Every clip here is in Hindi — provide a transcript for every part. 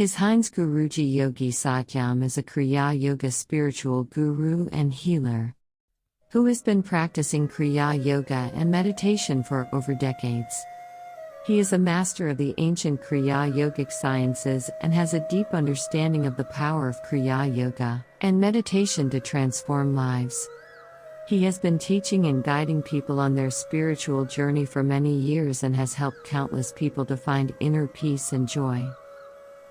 His Heinz Guruji Yogi Satyam is a Kriya Yoga spiritual guru and healer who has been practicing Kriya Yoga and meditation for over decades. He is a master of the ancient Kriya Yogic sciences and has a deep understanding of the power of Kriya Yoga and meditation to transform lives. He has been teaching and guiding people on their spiritual journey for many years and has helped countless people to find inner peace and joy.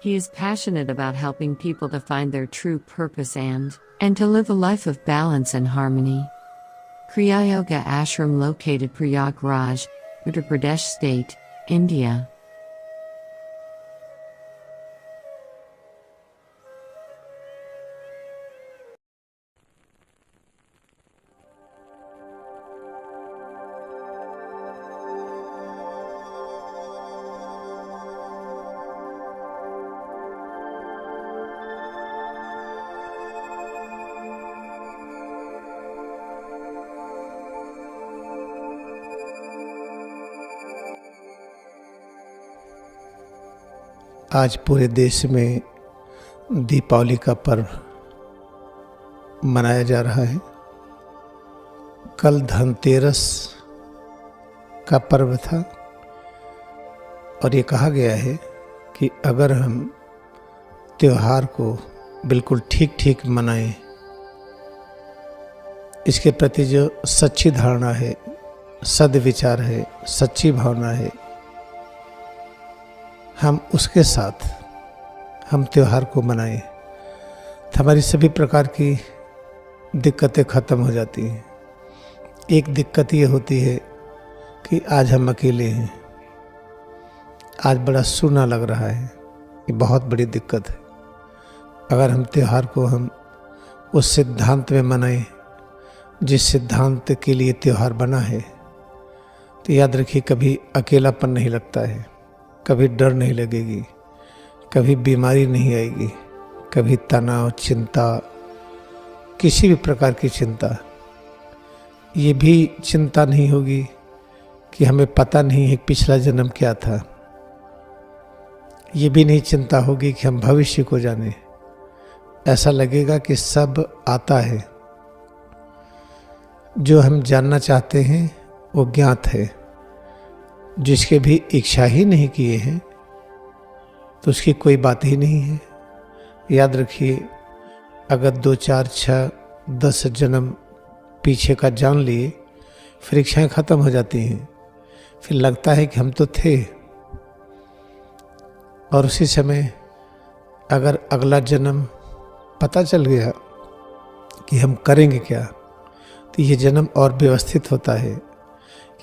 He is passionate about helping people to find their true purpose and to live a life of balance and harmony. Kriya Yoga Ashram located Prayagraj, Uttar Pradesh State, India. आज पूरे देश में दीपावली का पर्व मनाया जा रहा है। कल धनतेरस का पर्व था और ये कहा गया है कि अगर हम त्योहार को बिल्कुल ठीक मनाएं, इसके प्रति जो सच्ची धारणा है, सद्विचार है, सच्ची भावना है, हम उसके साथ हम त्योहार को मनाएं तो हमारी सभी प्रकार की दिक्कतें ख़त्म हो जाती हैं। एक दिक्कत ये होती है कि आज हम अकेले हैं, आज बड़ा सूना लग रहा है, ये बहुत बड़ी दिक्कत है। अगर हम त्योहार को हम उस सिद्धांत में मनाएं जिस सिद्धांत के लिए त्योहार बना है, तो याद रखिए कभी अकेलापन नहीं लगता है, कभी डर नहीं लगेगी, कभी बीमारी नहीं आएगी, कभी तनाव, चिंता, किसी भी प्रकार की चिंता, ये भी चिंता नहीं होगी कि हमें पता नहीं है पिछला जन्म क्या था। ये भी नहीं चिंता होगी कि हम भविष्य को जाने। ऐसा लगेगा कि सब आता है, जो हम जानना चाहते हैं वो ज्ञात है। जिसके भी इच्छा ही नहीं किए हैं तो उसकी कोई बात ही नहीं है। याद रखिए, अगर 2, 4, 6, 10 जन्म पीछे का जान लिए, फिर इच्छाएं ख़त्म हो जाती हैं। फिर लगता है कि हम तो थे, और उसी समय अगर अगला जन्म पता चल गया कि हम करेंगे क्या, तो ये जन्म और व्यवस्थित होता है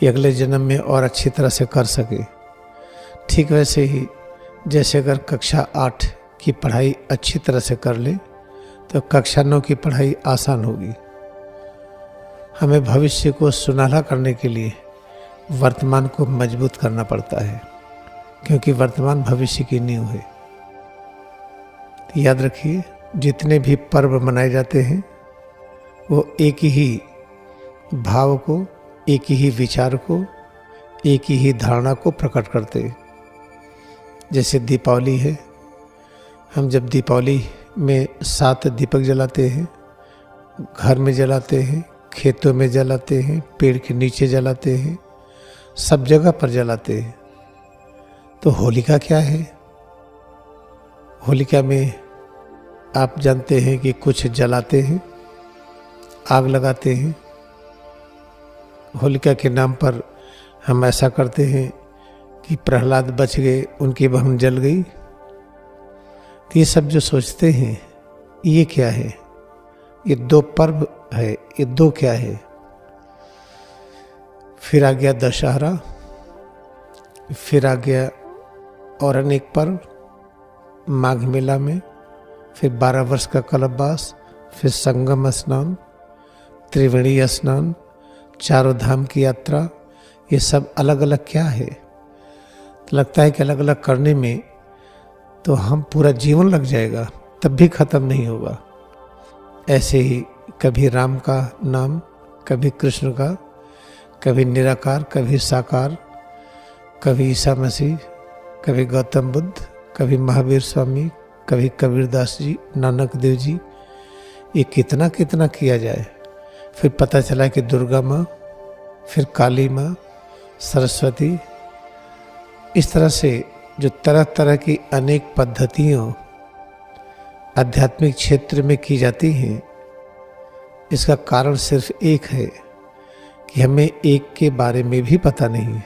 कि अगले जन्म में और अच्छी तरह से कर सके। ठीक वैसे ही जैसे अगर कक्षा 8 की पढ़ाई अच्छी तरह से कर ले तो कक्षा 9 की पढ़ाई आसान होगी। हमें भविष्य को सुनहरा करने के लिए वर्तमान को मजबूत करना पड़ता है, क्योंकि वर्तमान भविष्य की नींव है। तो याद रखिए, जितने भी पर्व मनाए जाते हैं वो एक ही भाव को, एक ही विचार को, एक ही धारणा को प्रकट करते हैं। जैसे दीपावली है, हम जब दीपावली में 7 दीपक जलाते हैं, घर में जलाते हैं, खेतों में जलाते हैं, पेड़ के नीचे जलाते हैं, सब जगह पर जलाते हैं। तो होलिका क्या है? होलिका में आप जानते हैं कि कुछ जलाते हैं, आग लगाते हैं। होलिका के नाम पर हम ऐसा करते हैं कि प्रहलाद बच गए, उनकी बहन जल गई। तो ये सब जो सोचते हैं, ये क्या है? ये 2 पर्व है, ये 2 क्या है? फिर आ गया दशहरा, फिर आ गया और अनेक पर्व, माघ मेला में, फिर 12 वर्ष का कल्पवास, फिर संगम स्नान, त्रिवेणी स्नान, चारों धाम की यात्रा। ये सब अलग अलग क्या है? तो लगता है कि अलग अलग करने में तो हम पूरा जीवन लग जाएगा, तब भी ख़त्म नहीं होगा। ऐसे ही कभी राम का नाम, कभी कृष्ण का, कभी निराकार, कभी साकार, कभी ईसा मसीह, कभी गौतम बुद्ध, कभी महावीर स्वामी, कभी कबीरदास जी, नानक देव जी, ये कितना कितना किया जाए। फिर पता चला कि दुर्गा माँ, फिर काली माँ, सरस्वती, इस तरह से जो तरह तरह की अनेक पद्धतियों आध्यात्मिक क्षेत्र में की जाती हैं, इसका कारण सिर्फ एक है कि हमें एक के बारे में भी पता नहीं है।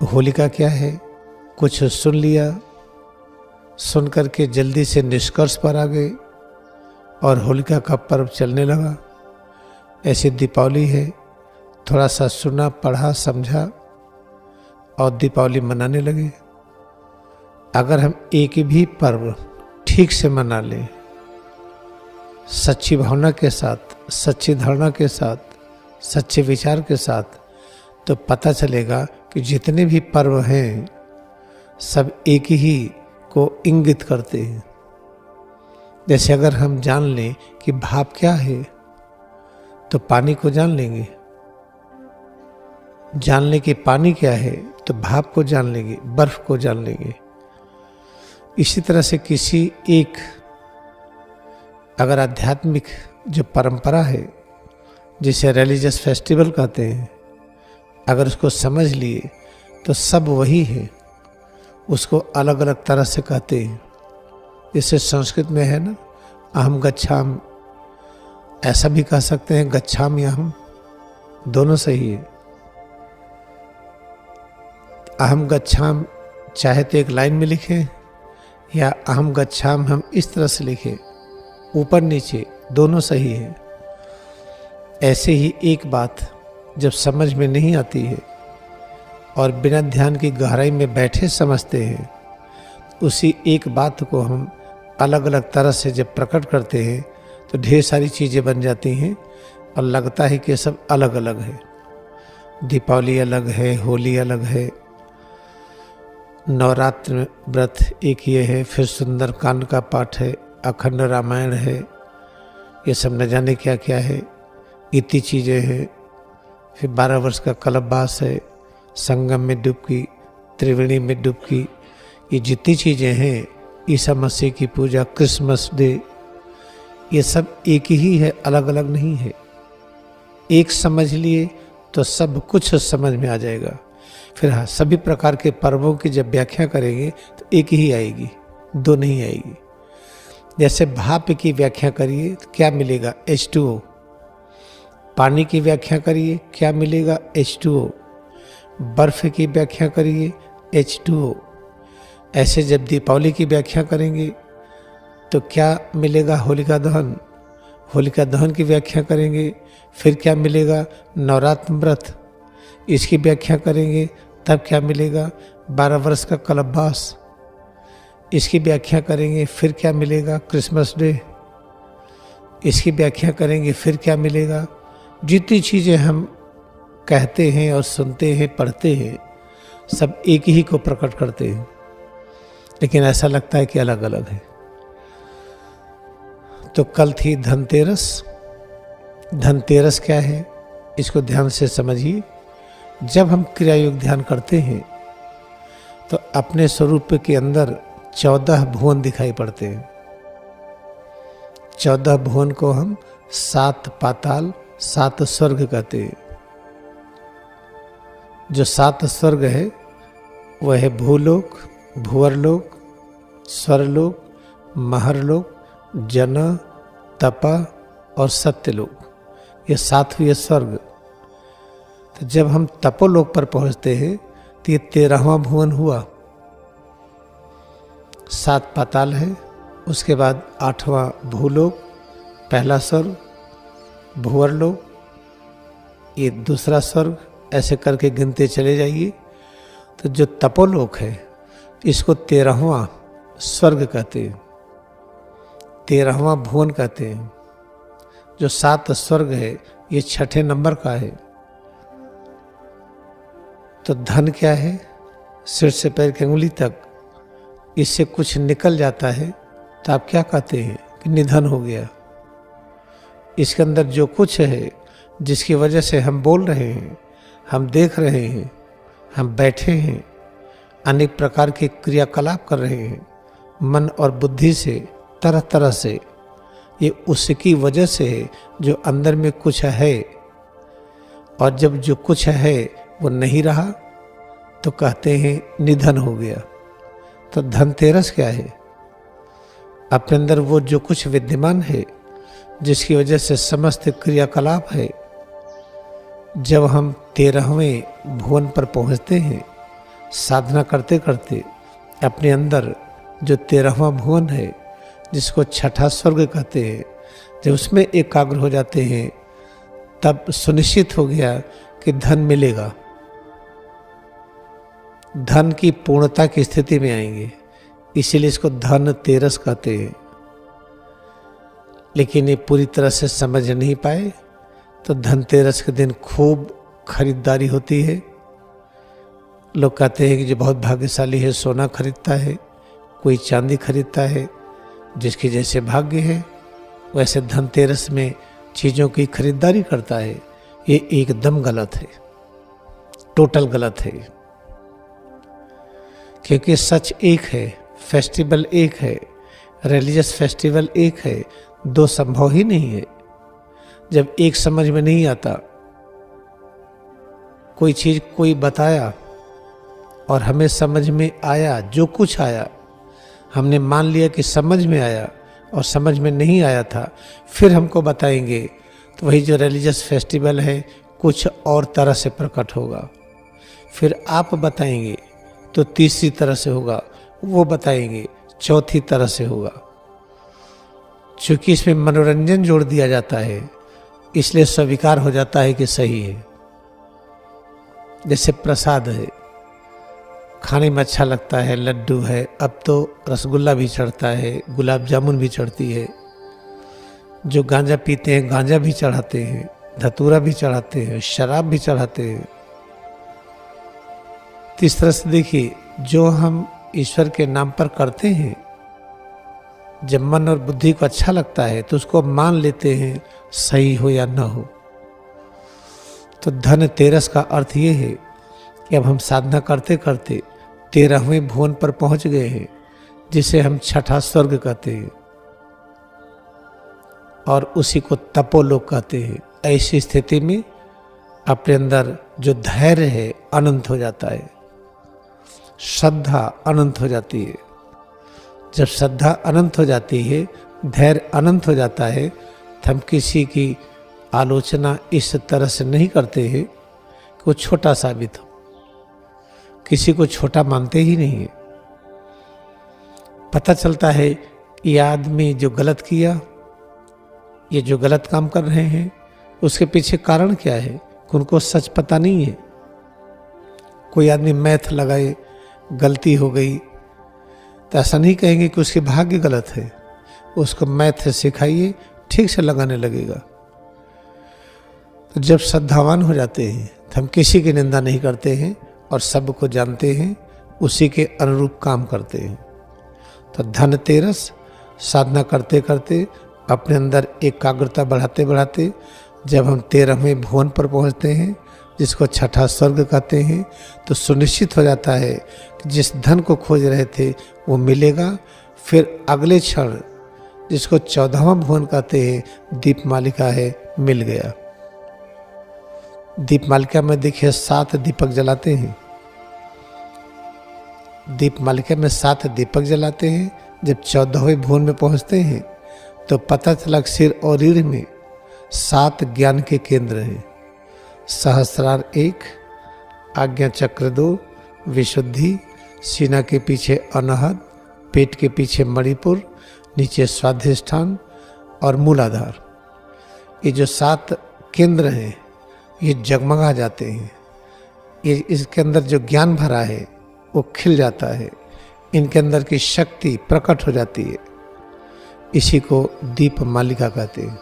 होलिका क्या है? कुछ सुन लिया, सुन करके जल्दी से निष्कर्ष पर आ गए और होलिका का पर्व चलने लगा। ऐसे दीपावली है, थोड़ा सा सुना, पढ़ा, समझा और दीपावली मनाने लगे। अगर हम एक भी पर्व ठीक से मना लें, सच्ची भावना के साथ, सच्ची धारणा के साथ, सच्चे विचार के साथ, तो पता चलेगा कि जितने भी पर्व हैं सब एक ही को इंगित करते हैं। जैसे अगर हम जान लें कि भाप क्या है तो पानी को जान लेंगे, जान लें कि पानी क्या है तो भाप को जान लेंगे, बर्फ को जान लेंगे। इसी तरह से किसी एक अगर आध्यात्मिक जो परंपरा है, जिसे रिलीजियस फेस्टिवल कहते हैं, अगर उसको समझ लिए तो सब वही है, उसको अलग अलग तरह से कहते हैं। जैसे संस्कृत में है ना, अहम गच्छाम, ऐसा भी कह सकते हैं गच्छामि अहम, दोनों सही है। अहम गच्छाम चाहे तो एक लाइन में लिखें या अहम गच्छाम हम इस तरह से लिखें, ऊपर नीचे दोनों सही है। ऐसे ही एक बात जब समझ में नहीं आती है और बिना ध्यान की गहराई में बैठे समझते हैं, उसी एक बात को हम अलग अलग तरह से जब प्रकट करते हैं तो ढेर सारी चीज़ें बन जाती हैं और लगता है कि सब अलग अलग है। दीपावली अलग है, होली अलग है, नवरात्र व्रत एक ये है, फिर सुंदरकांड का पाठ है, अखंड रामायण है, ये सब न जाने क्या क्या है, इतनी चीज़ें हैं। फिर 12 वर्ष का कल्पवास है, संगम में डुबकी, त्रिवेणी में डुबकी, ये जितनी चीज़ें हैं, ईसा मसीह की पूजा, क्रिसमस डे, ये सब एक ही है, अलग अलग नहीं है। एक समझ लिए तो सब कुछ समझ में आ जाएगा। फिर हाँ, सभी प्रकार के पर्वों की जब व्याख्या करेंगे तो एक ही आएगी, दो नहीं आएगी। जैसे भाप की व्याख्या करिए तो क्या मिलेगा? H2O। पानी की व्याख्या करिए क्या मिलेगा? H2O। बर्फ की व्याख्या करिए H2O। ऐसे जब दीपावली की व्याख्या करेंगे तो क्या मिलेगा? होलिका दहन। होलिका दहन की व्याख्या करेंगे फिर क्या मिलेगा? नवरात्र व्रत। इसकी व्याख्या करेंगे तब क्या मिलेगा? 12 वर्ष का कल्पवास। इसकी व्याख्या करेंगे फिर क्या मिलेगा? Christmas day. इसकी व्याख्या करेंगे फिर क्या मिलेगा? जितनी चीज़ें हम कहते हैं और सुनते हैं, पढ़ते हैं, सब एक ही को प्रकट करते हैं, लेकिन ऐसा लगता है कि अलग अलग है। तो कल थी धनतेरस। धनतेरस क्या है इसको ध्यान से समझिए। जब हम क्रिया योग ध्यान करते हैं तो अपने स्वरूप के अंदर 14 भुवन दिखाई पड़ते हैं। 14 भुवन को हम 7 पाताल, 7 स्वर्ग कहते हैं। जो 7 स्वर्ग है वह है भूलोक, भूवरलोक, स्वरलोक, महरलोक, जन, तपा और सत्यलोक। ये 7 हुए स्वर्ग। तो जब हम तपोलोक पर पहुंचते हैं तो ये 13वां भुवन हुआ। 7 पाताल है, उसके बाद 8वां भूलोक, पहला स्वर्ग, भूवरलोक, ये दूसरा स्वर्ग, ऐसे करके गिनते चले जाइए। तो जो तपोलोक है इसको 13वां स्वर्ग कहते हैं, 13वां भुवन कहते हैं। जो 7 स्वर्ग है ये 6ठे नंबर का है। तो धन क्या है? सिर से पैर की अंगुली तक इससे कुछ निकल जाता है तो आप क्या कहते हैं कि निधन हो गया। इसके अंदर जो कुछ है, जिसकी वजह से हम बोल रहे हैं, हम देख रहे हैं, हम बैठे हैं अनेक प्रकार के क्रियाकलाप कर रहे हैं मन और बुद्धि से, तरह तरह से। ये उसकी वजह से है जो अंदर में कुछ है, और जब जो कुछ है वो नहीं रहा तो कहते हैं निधन हो गया। तो धनतेरस क्या है? अपने अंदर वो जो कुछ विद्यमान है जिसकी वजह से समस्त क्रियाकलाप है, जब हम 13वें भुवन पर पहुंचते हैं साधना करते करते, अपने अंदर जो 13वां भुवन है जिसको छठा स्वर्ग कहते हैं, जब उसमें एकाग्र हो जाते हैं तब सुनिश्चित हो गया कि धन मिलेगा, धन की पूर्णता की स्थिति में आएंगे। इसीलिए इसको धनतेरस कहते हैं। लेकिन ये पूरी तरह से समझ नहीं पाए तो धनतेरस के दिन खूब खरीदारी होती है। लोग कहते हैं कि जो बहुत भाग्यशाली है सोना खरीदता है, कोई चांदी खरीदता है, जिसके जैसे भाग्य है वैसे धनतेरस में चीज़ों की खरीदारी करता है। ये एकदम गलत है, टोटल गलत है। क्योंकि सच एक है, फेस्टिवल एक है, रिलीजियस फेस्टिवल एक है, दो संभव ही नहीं है। जब एक समझ में नहीं आता, कोई चीज़ कोई बताया और हमें समझ में आया, जो कुछ आया हमने मान लिया कि समझ में आया और समझ में नहीं आया था, फिर हमको बताएंगे तो वही जो रिलीजियस फेस्टिवल है कुछ और तरह से प्रकट होगा। फिर आप बताएंगे तो तीसरी तरह से होगा, वो बताएंगे चौथी तरह से होगा। चूंकि इसमें मनोरंजन जोड़ दिया जाता है इसलिए स्वीकार हो जाता है कि सही है। जैसे प्रसाद है, खाने में अच्छा लगता है, लड्डू है, अब तो रसगुल्ला भी चढ़ता है, गुलाब जामुन भी चढ़ती है। जो गांजा पीते हैं गांजा भी चढ़ाते हैं, धतूरा भी चढ़ाते हैं, शराब भी चढ़ाते हैं। तो इस तरह से देखिए, जो हम ईश्वर के नाम पर करते हैं, जब मन और बुद्धि को अच्छा लगता है तो उसको मान लेते हैं, सही हो या ना हो। तो धनतेरस का अर्थ ये है कि अब हम साधना करते करते 13वें भुवन पर पहुंच गए हैं, जिसे हम छठा स्वर्ग कहते हैं और उसी को तपोलोक कहते हैं। ऐसी स्थिति में अपने अंदर जो धैर्य है अनंत हो जाता है, श्रद्धा अनंत हो जाती है। जब श्रद्धा अनंत हो जाती है, धैर्य अनंत हो जाता है, तो हम किसी की आलोचना इस तरह से नहीं करते हैं कि वो छोटा साबित हो। किसी को छोटा मानते ही नहीं है। पता चलता है ये आदमी जो गलत किया, ये जो गलत काम कर रहे हैं, उसके पीछे कारण क्या है, उनको सच पता नहीं है। कोई आदमी मैथ लगाए, गलती हो गई, तो ऐसा नहीं कहेंगे कि उसके भाग्य गलत है। उसको मैथ सिखाइए, ठीक से लगाने लगेगा। तो जब श्रद्धावान हो जाते हैं तो हम किसी की निंदा नहीं करते हैं और सबको जानते हैं, उसी के अनुरूप काम करते हैं। तो धनतेरस साधना करते करते अपने अंदर एकाग्रता बढ़ाते बढ़ाते जब हम 13वें भुवन पर पहुंचते हैं, जिसको छठा स्वर्ग कहते हैं, तो सुनिश्चित हो जाता है कि जिस धन को खोज रहे थे वो मिलेगा। फिर अगले क्षण जिसको 14वां भुवन कहते हैं, दीपमालिका है, मिल गया। दीपमालिका में देखिए 7 दीपक जलाते हैं। दीपमालिका में 7 दीपक जलाते हैं। जब 14वें भुवन में पहुंचते हैं तो पता चला सिर और रीढ़ में 7 ज्ञान के केंद्र हैं। सहस्रार 1, आज्ञा चक्र 2, विशुद्धि, सीना के पीछे अनहद, पेट के पीछे मणिपुर, नीचे स्वाधिष्ठान और मूलाधार। ये जो 7 केंद्र हैं ये जगमगा जाते हैं। ये इसके अंदर जो ज्ञान भरा है वो खिल जाता है, इनके अंदर की शक्ति प्रकट हो जाती है। इसी को दीप मालिका कहते हैं।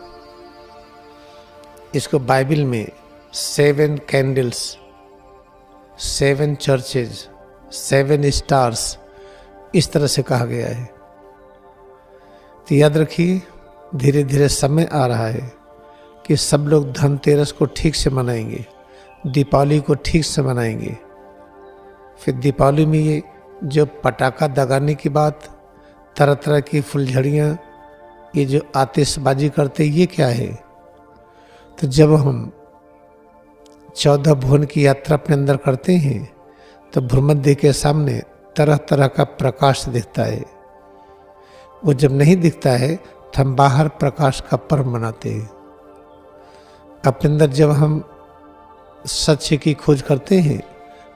इसको बाइबल में 7 कैंडल्स, 7 चर्चेज, 7 स्टार्स इस तरह से कहा गया है। तो याद रखिए, धीरे धीरे समय आ रहा है कि सब लोग धनतेरस को ठीक से मनाएंगे, दीपावली को ठीक से मनाएंगे। फिर दीपावली में ये जो पटाखा दगाने की बात, तरह तरह की फुलझड़ियाँ, ये जो आतिशबाजी करते, ये क्या है? तो जब हम 14 भुवन की यात्रा अपने अंदर करते हैं तो भ्रूमध्य के सामने तरह तरह का प्रकाश दिखता है। वो जब नहीं दिखता है तो हम बाहर प्रकाश का पर्व मनाते हैं। अपने अंदर जब हम सत्य की खोज करते हैं,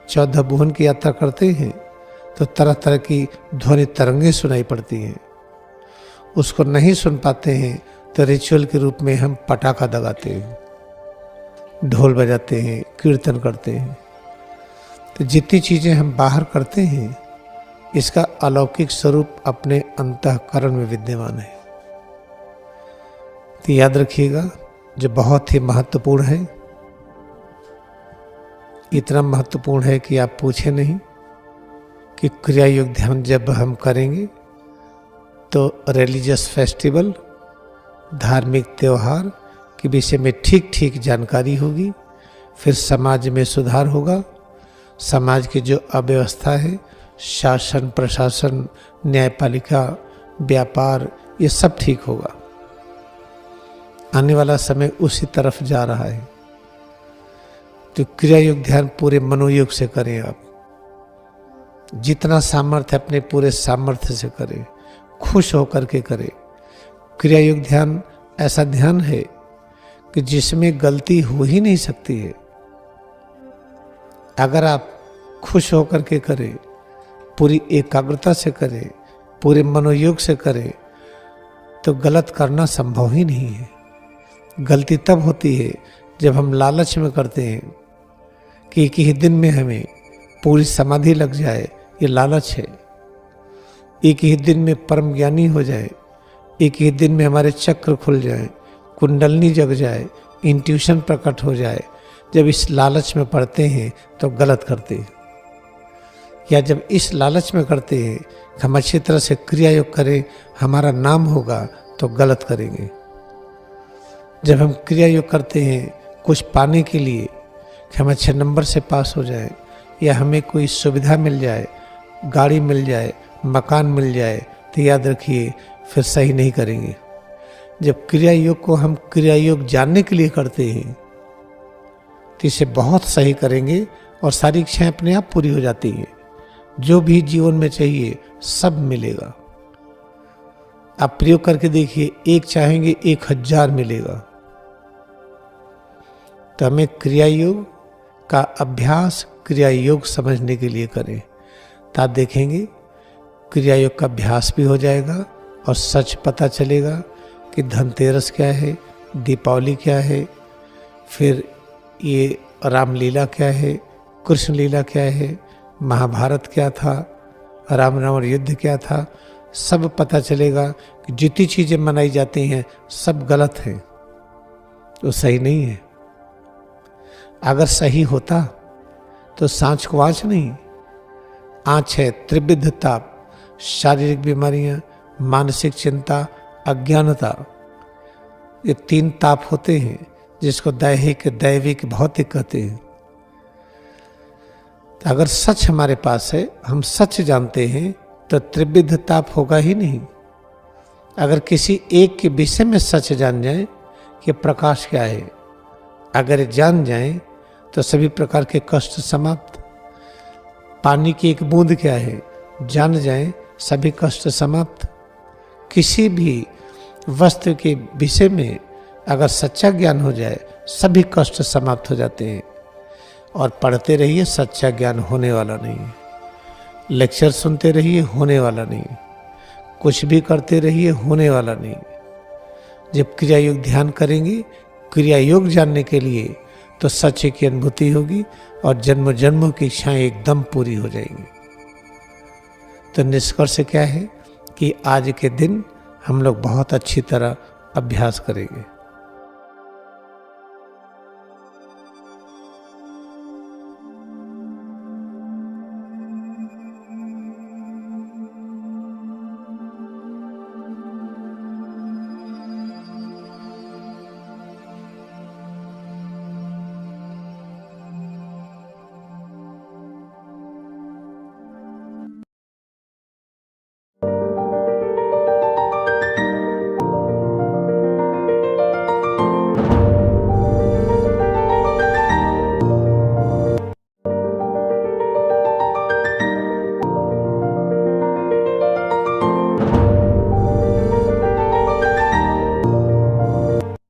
14 भुवन की यात्रा करते हैं, तो तरह तरह की ध्वनि तरंगें सुनाई पड़ती हैं। उसको नहीं सुन पाते हैं तो रिचुअल के रूप में हम पटाखा दगाते हैं, ढोल बजाते हैं, कीर्तन करते हैं। तो जितनी चीज़ें हम बाहर करते हैं, इसका अलौकिक स्वरूप अपने अंतःकरण में विद्यमान है। तो याद रखिएगा, जो बहुत ही महत्वपूर्ण है, इतना महत्वपूर्ण है कि आप पूछे नहीं कि क्रिया योग ध्यान जब हम करेंगे तो रिलीजियस फेस्टिवल, धार्मिक त्यौहार के विषय में ठीक ठीक जानकारी होगी। फिर समाज में सुधार होगा। समाज की जो अव्यवस्था है, शासन, प्रशासन, न्यायपालिका, व्यापार, ये सब ठीक होगा। आने वाला समय उसी तरफ जा रहा है। तो क्रिया योग ध्यान पूरे मनोयोग से करें। आप जितना सामर्थ्य अपने पूरे सामर्थ्य से करें, खुश होकर के करें। क्रिया योग ध्यान ऐसा ध्यान है कि जिसमें गलती हो ही नहीं सकती है। अगर आप खुश होकर के करें, पूरी एकाग्रता से करें, पूरे मनोयोग से करें, तो गलत करना संभव ही नहीं है। गलती तब होती है जब हम लालच में करते हैं कि एक ही दिन में हमें पूरी समाधि लग जाए, ये लालच है। एक ही दिन में परम ज्ञानी हो जाए, एक ही दिन में हमारे चक्र खुल जाए, कुंडलनी जग जाए, इंट्यूशन प्रकट हो जाए। जब इस लालच में पड़ते हैं तो गलत करते हैं। या जब इस लालच में करते हैं कि हम अच्छी तरह से क्रिया योग करें, हमारा नाम होगा, तो गलत करेंगे। जब हम क्रिया योग करते हैं कुछ पाने के लिए कि हम अच्छे नंबर से पास हो जाए, या हमें कोई सुविधा मिल जाए, गाड़ी मिल जाए, मकान मिल जाए, तो याद रखिए फिर सही नहीं करेंगे। जब क्रिया योग को हम क्रिया योग जानने के लिए करते हैं तो इसे बहुत सही करेंगे और सारी इच्छाएं अपने आप पूरी हो जाती हैं। जो भी जीवन में चाहिए सब मिलेगा। आप प्रयोग करके देखिए, एक चाहेंगे 1000 मिलेगा। तो हमें क्रिया योग का अभ्यास क्रिया योग समझने के लिए करें, तो आप देखेंगे क्रिया योग का अभ्यास भी हो जाएगा और सच पता चलेगा कि धनतेरस क्या है, दीपावली क्या है, फिर ये रामलीला क्या है, कृष्ण लीला क्या है, महाभारत क्या था, राम रावण युद्ध क्या था, सब पता चलेगा कि जितनी चीज़ें मनाई जाती हैं सब गलत हैं, तो सही नहीं है। अगर सही होता तो सांच को आँच नहीं, आँच है त्रिविध ताप, शारीरिक बीमारियां, मानसिक चिंता, अज्ञानता। ये 3 ताप होते हैं जिसको दैहिक, दैविक, भौतिक कहते हैं। तो अगर सच हमारे पास है, हम सच जानते हैं, तो त्रिविध ताप होगा ही नहीं। अगर किसी एक के विषय में सच जान जाए कि प्रकाश क्या है, अगर जान जाए तो सभी प्रकार के कष्ट समाप्त। पानी की एक बूंद क्या है, जान जाए सभी कष्ट समाप्त। किसी भी वस्तु के विषय में अगर सच्चा ज्ञान हो जाए, सभी कष्ट समाप्त हो जाते हैं। और पढ़ते रहिए, सच्चा ज्ञान होने वाला नहीं है। लेक्चर सुनते रहिए, होने वाला नहीं। कुछ भी करते रहिए, होने वाला नहीं। जब क्रिया योग ध्यान करेंगे, क्रिया योग जानने के लिए, तो सच्चे की अनुभूति होगी और जन्म जन्मों की इच्छाएं एकदम पूरी हो जाएंगी। तो निष्कर्ष क्या है कि आज के दिन हम लोग बहुत अच्छी तरह अभ्यास करेंगे।